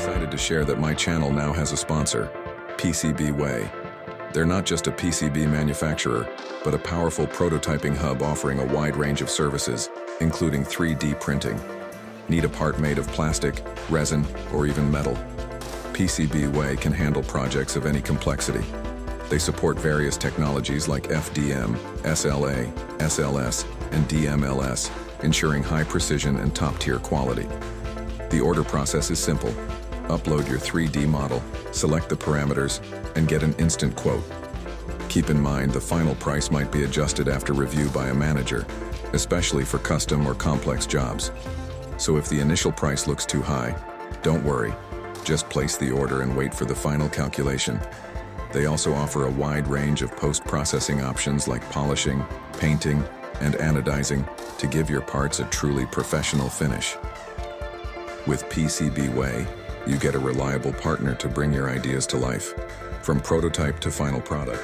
excited to share that my channel now has a sponsor, PCB Way. They're not just a PCB manufacturer, but a powerful prototyping hub offering a wide range of services, including 3D printing. Need a part made of plastic, resin, or even metal? PCB Way can handle projects of any complexity. They support various technologies like FDM, SLA, SLS, and DMLS, ensuring high precision and top-tier quality. The order process is simple. Upload your 3D model, select the parameters, and get an instant quote. Keep in mind the final price might be adjusted after review by a manager, especially for custom or complex jobs. So if the initial price looks too high, don't worry. Just place the order and wait for the final calculation. They also offer a wide range of post-processing options like polishing, painting, and anodizing to give your parts a truly professional finish. With PCB Way, you get a reliable partner to bring your ideas to life, from prototype to final product.